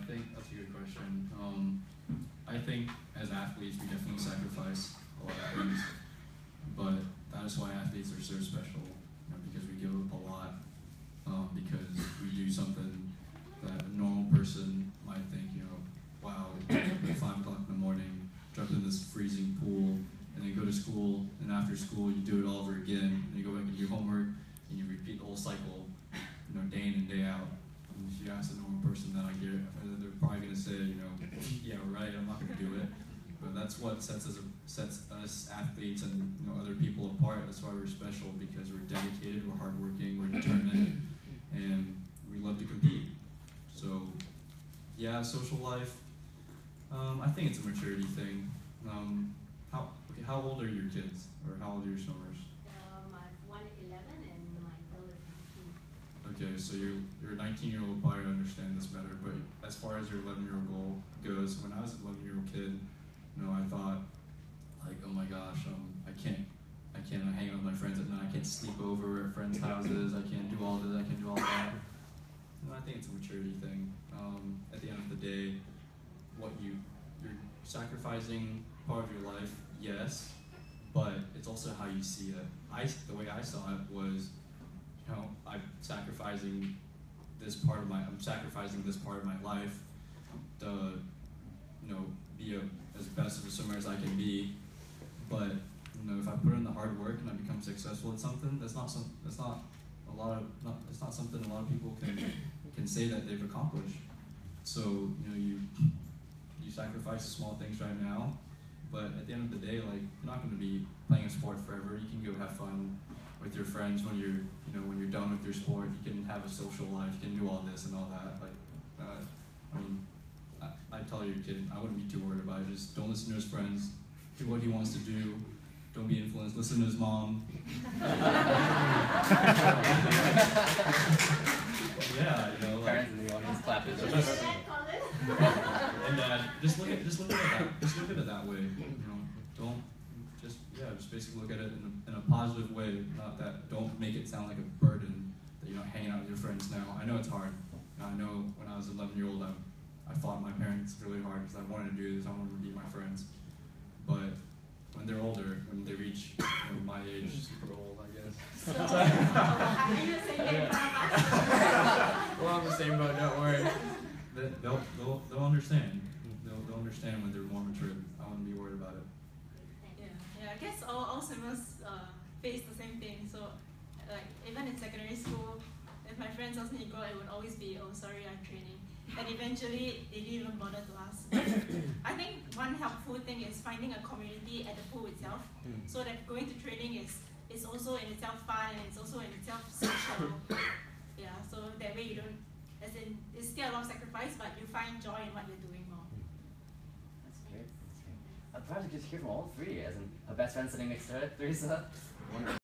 think that's a good question. I think as athletes, we definitely sacrifice a lot of things, but that is why athletes are so special, because we give up a lot, because we do something that a normal person might think, wow, at 5 o'clock in the morning, jump in this freezing pool, and then go to school, and after school, you do it all over again, and you go back and do homework, and you repeat the whole cycle, day in and day out. And if you ask a normal person that, I get it, they're probably going to say, yeah, right, I'm not going to do it. But that's what sets us athletes and other people apart. That's why we're special, because we're dedicated, we're hardworking, we're determined, and we love to compete. So, yeah, social life. I think it's a maturity thing. How old are your kids, or how old are your swimmers? One 11 and my girl is 19. Okay, so your 19-year-old probably understand this better, but as far as your 11-year-old goal goes, when I was an 11-year-old kid, I thought, like, oh my gosh, I can't hang out with my friends at night, I can't sleep over at friends' houses, I can't do all this, I can't do all that. I think it's a maturity thing. At the end of the day, you're sacrificing part of your life, yes, but it's also how you see it. The way I saw it was, I'm sacrificing this part of my life to, be as best of a swimmer as I can be. But if I put in the hard work and I become successful at something, it's not something a lot of people can say that they've accomplished. So you sacrifice the small things right now, but at the end of the day, like, you're not going to be playing a sport forever. You can go have fun with your friends when you're done with your sport. You can have a social life. You can do all this and all that. Like, I tell your kid, I wouldn't be too worried about it. Just don't listen to his friends. Do what he wants to do. Don't be influenced. Listen to his mom. Yeah, like, parents in the audience clap it. And just look at it that way. Don't just basically look at it in a positive way. Don't make it sound like a burden that you're not hanging out with your friends now. I know it's hard. I know when I was 11-year-old, I fought my parents really hard because I wanted to do this. I wanted to be my friends. But when they're older, when they reach my age, super old, I guess. Well, I'm the same boat. Don't worry. They'll understand. They'll understand when they're more mature. I wouldn't be worried about it. Yeah. I guess all swimmers face the same thing. So, like, even in secondary school, if my friends asked me to go, it would always be, oh, sorry, I'm training. And eventually, they didn't even bother to ask. I think one helpful thing is finding a community at the pool itself, so that going to training is also in itself fun, and it's also in itself social. Yeah, so that way you don't, it's still a lot of sacrifice, but you find joy in what you're doing more. That's great. Perhaps we just hear from all three, as in her best friend sitting next to her, Teresa.